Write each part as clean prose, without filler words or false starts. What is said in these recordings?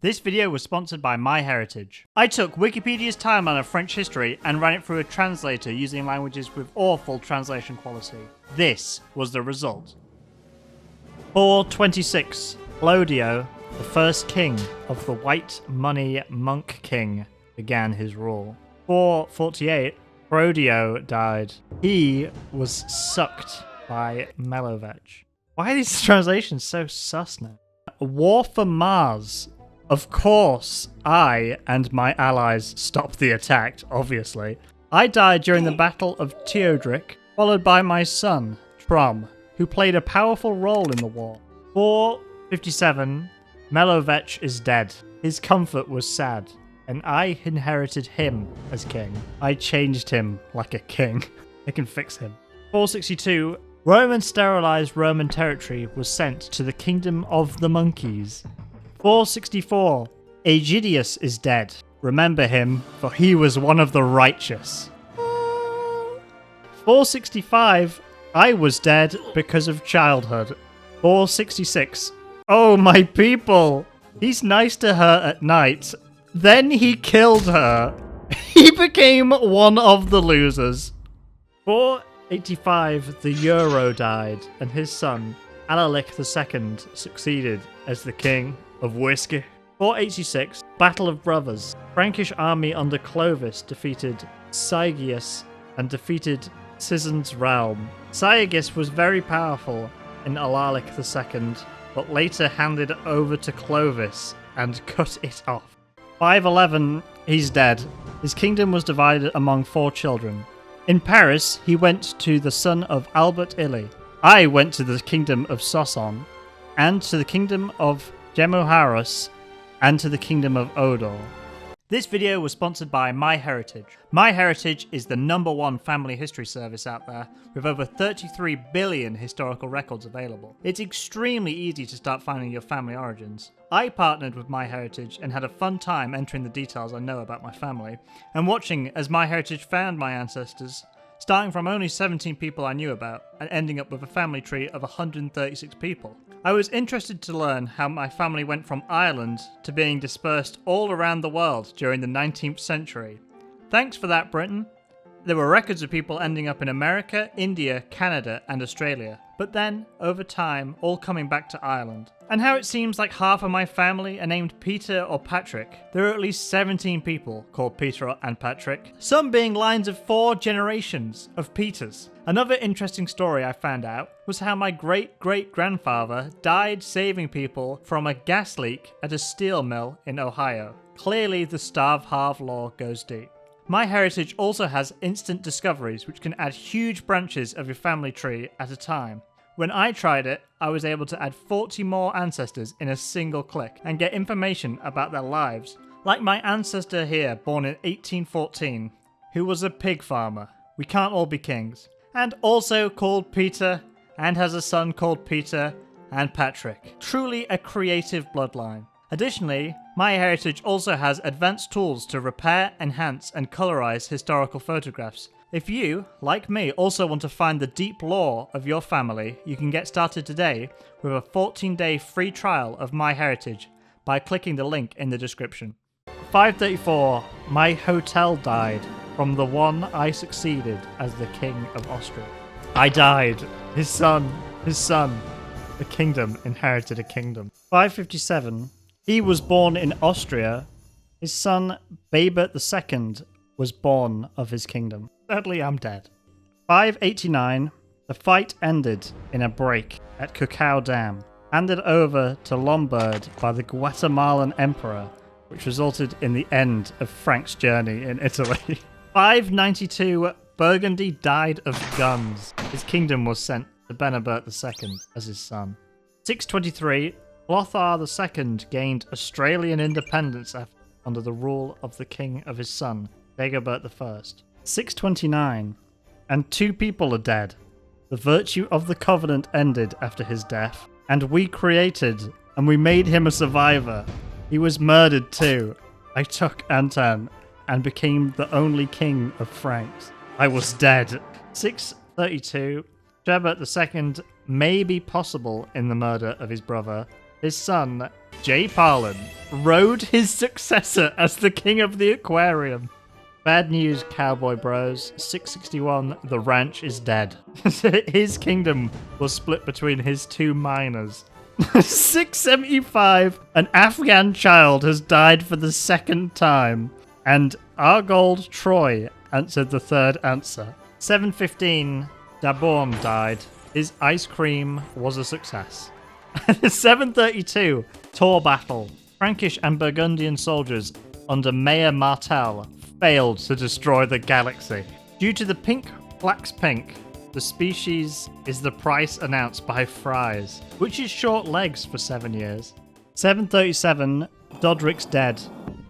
This video was sponsored by MyHeritage. I took Wikipedia's timeline of French history and ran it through a translator using languages with awful translation quality. This was the result. 426. Clodio, the first king of the White Money Monk King, began his rule. 448. Clodio died. He was sucked by Merovingian. Why are these translations so sus now? War for Mars. Of course, I and my allies stopped the attack, obviously. I died during the Battle of Teodric, followed by my son, Trom, who played a powerful role in the war. 457. Merovingian is dead. His comfort was sad, and I inherited him as king. I changed him like a king. I can fix him. 462. Roman sterilized Roman territory was sent to the Kingdom of the Monkeys. 464. Aegidius is dead. Remember him, for he was one of the righteous. 465. I was dead because of childhood. 466. Oh, my people! He's nice to her at night. Then he killed her. He became one of the losers. 485. The Euro died, and his son, Alaric II, succeeded as the king of whiskey. 486. Battle of Brothers. Frankish army under Clovis defeated Sigius and defeated Sisin's realm. Sigius was very powerful in Alaric II, but later handed it over to Clovis and cut it off. 511. He's dead. His kingdom was divided among 4 children. In Paris, he went to the son of Albert Illy. I went to the kingdom of Soissons, and to the kingdom of Gemoharus, and to the kingdom of Odor. This video was sponsored by MyHeritage. MyHeritage is the #1 family history service out there, with over 33 billion historical records available. It's extremely easy to start finding your family origins. I partnered with MyHeritage and had a fun time entering the details I know about my family, and watching as MyHeritage found my ancestors, starting from only 17 people I knew about, and ending up with a family tree of 136 people. I was interested to learn how my family went from Ireland to being dispersed all around the world during the 19th century. Thanks for that, Britain. There were records of people ending up in America, India, Canada, and Australia, but then, over time, all coming back to Ireland. And how it seems like half of my family are named Peter or Patrick. There are at least 17 people called Peter and Patrick, some being lines of 4 generations of Peters. Another interesting story I found out was how my great-great-grandfather died saving people from a gas leak at a steel mill in Ohio. Clearly, the starve-halve law goes deep. MyHeritage also has instant discoveries, which can add huge branches of your family tree at a time. When I tried it, I was able to add 40 more ancestors in a single click and get information about their lives, like my ancestor here, born in 1814, who was a pig farmer. We can't all be kings. And also called Peter, and has a son called Peter and Patrick. Truly a creative bloodline. Additionally, MyHeritage also has advanced tools to repair, enhance, and colorize historical photographs. If you, like me, also want to find the deep lore of your family, you can get started today with a 14-day free trial of MyHeritage by clicking the link in the description. 534. My hotel died from the one I succeeded as the King of Austria. I died. His son. The kingdom inherited a kingdom. 557. He was born in Austria. His son, Babert II, was born of his kingdom. Sadly, I'm dead. 589. The fight ended in a break at Cucao Dam, handed over to Lombard by the Guatemalan emperor, which resulted in the end of Frank's journey in Italy. 592. Burgundy died of guns. His kingdom was sent to Benabert II as his son. 623. Lothar II gained Australian independence under the rule of the king of his son, Dagobert I. 629. And 2 people are dead. The virtue of the covenant ended after his death, and we created, and we made him a survivor. He was murdered too. I took Anton, and became the only king of Franks. I was dead. 632. Dagobert II may be possible in the murder of his brother. His son, J. Parlin rode his successor as the king of the aquarium. Bad news, cowboy bros. 661, the ranch is dead. His kingdom was split between his two miners. 675, an Afghan child has died for the second time. And Argold Troy answered the third answer. 715, Daborn died. His ice cream was a success. 732, Tor battle. Frankish and Burgundian soldiers under Mayor Martel failed to destroy the galaxy. Due to the pink flax pink, the species is the price announced by Fries, which is short legs for 7 years. 737, Dodric's dead.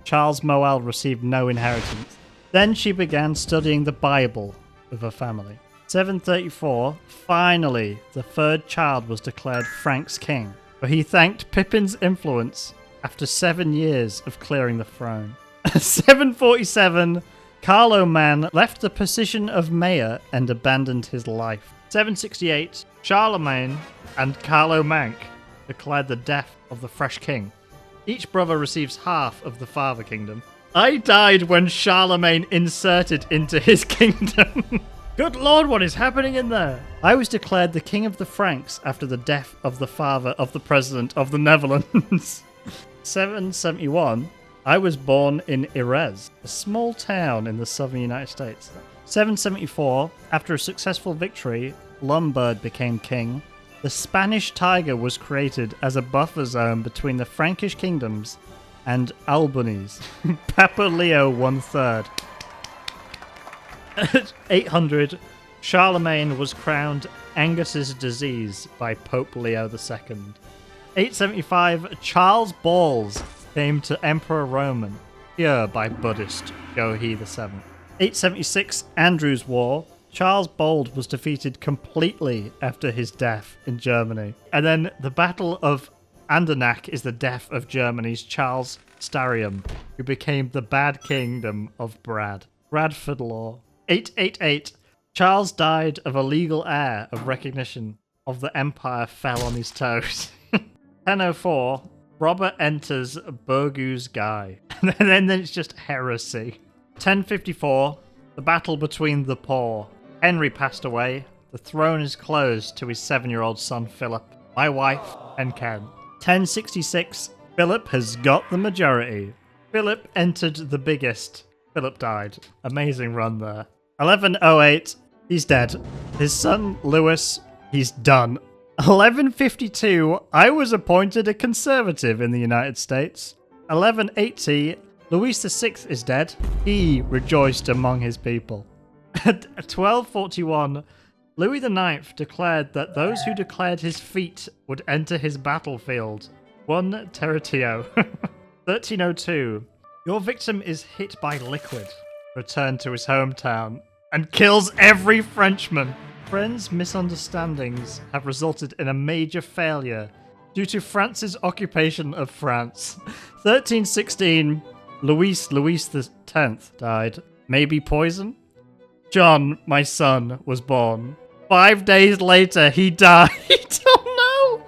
Charles Moel received no inheritance. Then she began studying the Bible with her family. 734, finally, the third child was declared Frank's king, but he thanked Pippin's influence after 7 years of clearing the throne. 747, Carloman left the position of mayor and abandoned his life. 768, Charlemagne and Carlomanc declared the death of the fresh king. Each brother receives half of the father kingdom. I died when Charlemagne inserted into his kingdom. Good lord, what is happening in there? I was declared the king of the Franks after the death of the father of the president of the Netherlands. 771, I was born in Jerez, a small town in the southern United States. 774, after a successful victory, Lombard became king. The Spanish tiger was created as a buffer zone between the Frankish kingdoms and Albanese. Papa Leo I. 800, Charlemagne was crowned Angus's disease by Pope Leo II. 875, Charles Balls came to Emperor Roman, here by Buddhist Gohi VII. 876, Andrew's War. Charles Bold was defeated completely after his death in Germany. And then the Battle of Andernach is the death of Germany's Charles Starium, who became the bad kingdom of Bradford Law. 888, Charles died of a legal heir of recognition of the empire fell on his toes. 1004, Robert enters Burgos Guy. And then it's just heresy. 1054, the battle between the poor. Henry passed away. The throne is closed to his 7-year-old son Philip, my wife, and Ken. 1066, Philip has got the majority. Philip entered the biggest. Philip died. Amazing run there. 1108, he's dead. His son Louis, he's done. 1152, I was appointed a conservative in the United States. 1180, Louis VI is dead. He rejoiced among his people. At 1241, Louis IX declared that those who declared his feet would enter his battlefield. One territio. 1302, your victim is hit by liquid. Returned to his hometown and kills every Frenchman. Friends' misunderstandings have resulted in a major failure due to France's occupation of France. 1316, Louis X died. Maybe poison? John, my son, was born. 5 days later, he died. Oh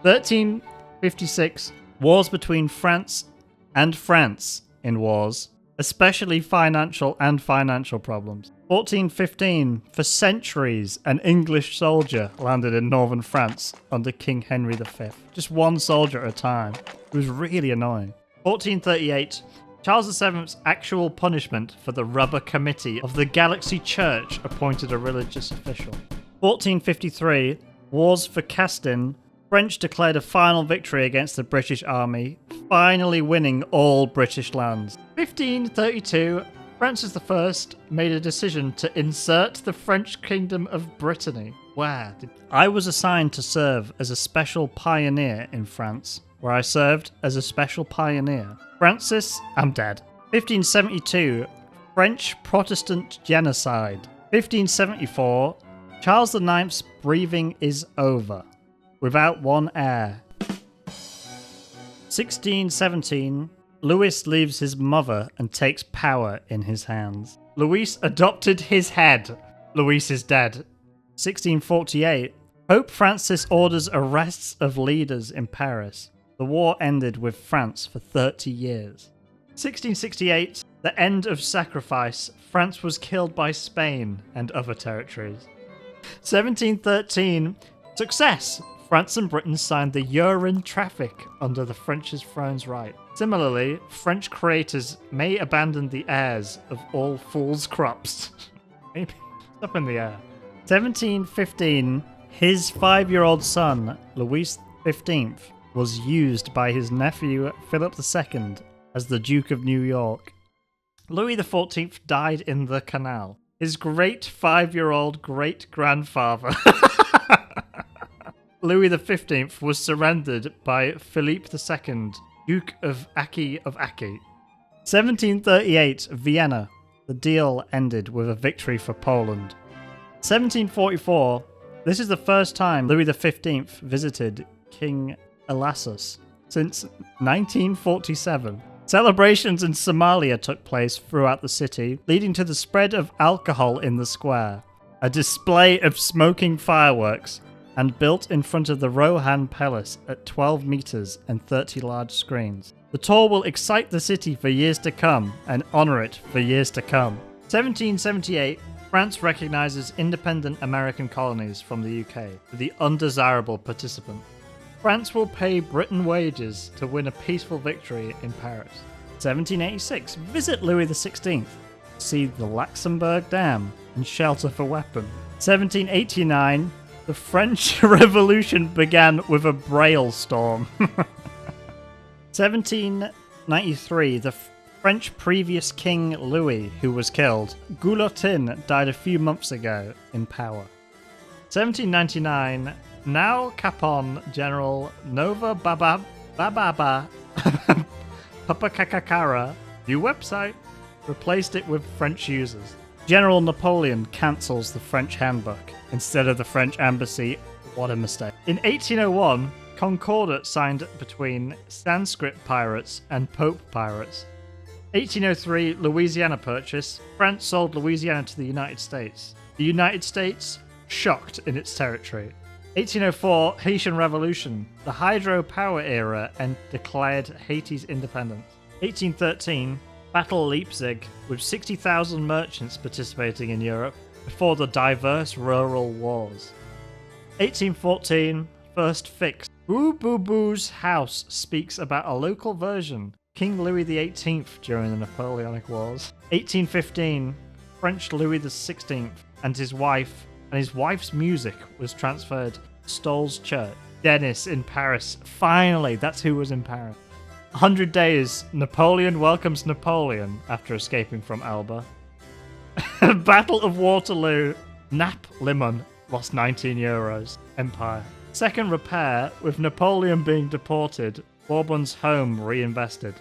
no! 1356, wars between France and France in wars, especially financial problems. 1415, for centuries, an English soldier landed in northern France under King Henry V. Just one soldier at a time. It was really annoying. 1438, Charles VII's actual punishment for the rubber committee of the Galaxy Church appointed a religious official. 1453, wars for Castin. French declared a final victory against the British army, finally winning all British lands. 1532, Francis I made a decision to insert the French kingdom of Brittany. Wow. I was assigned to serve as a special pioneer in France, where I served as a special pioneer. Francis, I'm dead. 1572, French Protestant genocide. 1574, Charles IX's breathing is over, without one heir. 1617, Louis leaves his mother and takes power in his hands. Louis adopted his head. Louis is dead. 1648, Pope Francis orders arrests of leaders in Paris. The war ended with France for 30 years. 1668, the end of sacrifice. France was killed by Spain and other territories. 1713, success. France and Britain signed the Urine Traffic under the French's throne's right. Similarly, French creators may abandon the heirs of all fools' crops. Maybe up in the air. 1715, his 5-year-old son, Louis XV, was used by his nephew Philip II as the Duke of New York. Louis XIV died in the canal. His great 5-year-old great-grandfather, Louis XV, was surrendered by Philippe II, Duke of Aki of Aki. 1738, Vienna. The deal ended with a victory for Poland. 1744, this is the first time Louis XV visited King Elasus since 1947. Celebrations in Somalia took place throughout the city, leading to the spread of alcohol in the square. A display of smoking fireworks, and built in front of the Rohan Palace at 12 meters and 30 large screens. The tour will excite the city for years to come and honor it for years to come. 1778, France recognizes independent American colonies from the UK for the undesirable participant. France will pay Britain wages to win a peaceful victory in Paris. 1786, visit Louis XVI, see the Luxembourg Dam, and shelter for weapons. 1789, the French Revolution began with a Braille storm. 1793, the French previous King Louis, who was killed. Guillotin died a few months ago in power. 1799, now Capon General Nova Bababa Papakakakara, new website, replaced it with French users. General Napoleon cancels the French handbook instead of the French embassy. What a mistake. In 1801, Concordat signed between Sanskrit pirates and Pope pirates. 1803, Louisiana Purchase. France sold Louisiana to the United States. The United States shocked in its territory. 1804, Haitian Revolution. The hydropower era and declared Haiti's independence. 1813, Battle of Leipzig, with 60,000 merchants participating in Europe before the diverse rural wars. 1814, First Fix. Boo Boo Boo's house speaks about a local version. King Louis XVIII during the Napoleonic Wars. 1815, French Louis XVI and his wife's music was transferred to Stoll's Church. Denis in Paris. Finally, that's who was in Paris. 100 days, Napoleon welcomes Napoleon after escaping from Elba. Battle of Waterloo. Napoleon lost 19 euros. Empire. Second repair, with Napoleon being deported, Bourbon's home reinvested.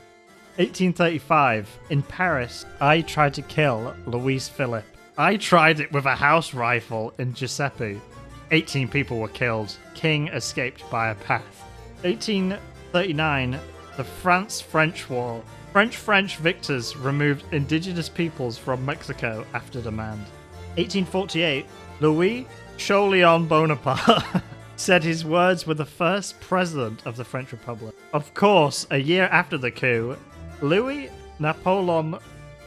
1835, in Paris, I tried to kill Louis Philippe. I tried it with a house rifle in Giuseppe. 18 people were killed. King escaped by a path. 1839, the France-French War. French victors removed indigenous peoples from Mexico after demand. 1848, Louis Napoleon Bonaparte said his words were the first president of the French Republic. Of course, a year after the coup, Louis Napoleon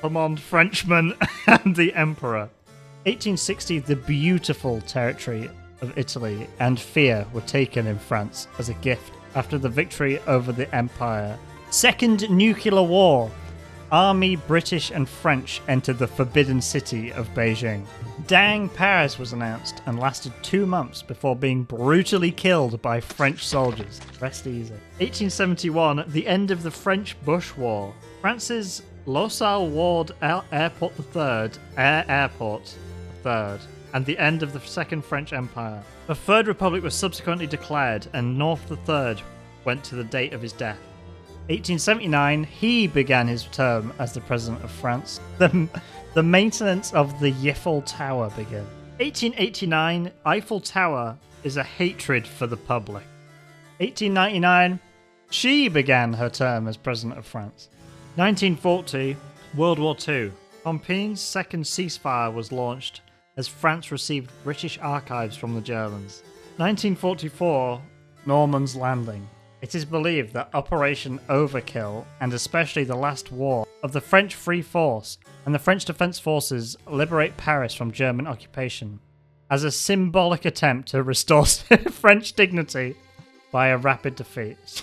summoned Frenchmen and the Emperor. 1860, the beautiful territory of Italy and Fear were taken in France as a gift after the victory over the Empire. Second nuclear war. Army, British and French entered the forbidden city of Beijing. Dang Paris was announced and lasted 2 months before being brutally killed by French soldiers. Rest easy. 1871, the end of the French Bush War. France's Losal Ward Airport III, and the end of the Second French Empire. The Third Republic was subsequently declared, and North III went to the date of his death. 1879, he began his term as the President of France. The maintenance of the Eiffel Tower began. 1889, Eiffel Tower is a hatred for the public. 1899, she began her term as President of France. 1940, World War II. Compiègne's second ceasefire was launched as France received British archives from the Germans. 1944, Norman's Landing. It is believed that Operation Overkill, and especially the last war of the French Free Force and the French Defense Forces liberate Paris from German occupation, as a symbolic attempt to restore French dignity by a rapid defeat.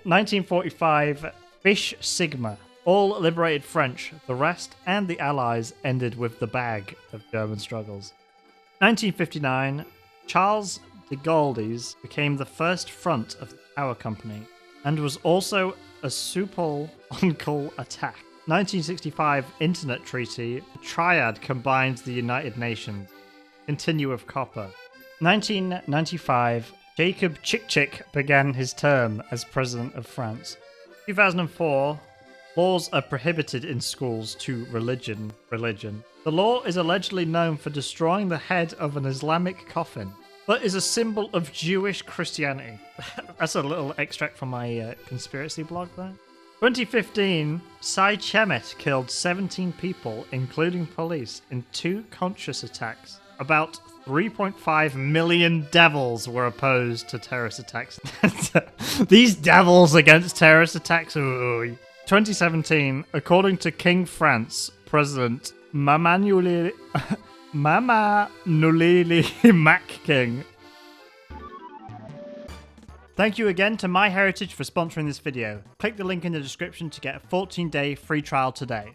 1945, Fish Sigma. All liberated French, the rest and the Allies ended with the bag of German struggles. 1959, Charles de Gauldi's became the first front of the Tower Company and was also a supple on-call attack. 1965 Internet Treaty, Triad combines the United Nations. Continue with copper. 1995, Jacob Chik-Chik began his term as President of France. 2004, laws are prohibited in schools to religion. The law is allegedly known for destroying the head of an Islamic coffin, but is a symbol of Jewish Christianity. That's a little extract from my conspiracy blog there. 2015, Cy Chemet killed 17 people, including police, in 2 conscious attacks. About 3.5 million devils were opposed to terrorist attacks. These devils against terrorist attacks. Ooh. 2017, according to King France President Mama Nulili Mac King. Thank you again to MyHeritage for sponsoring this video. Click the link in the description to get a 14-day free trial today.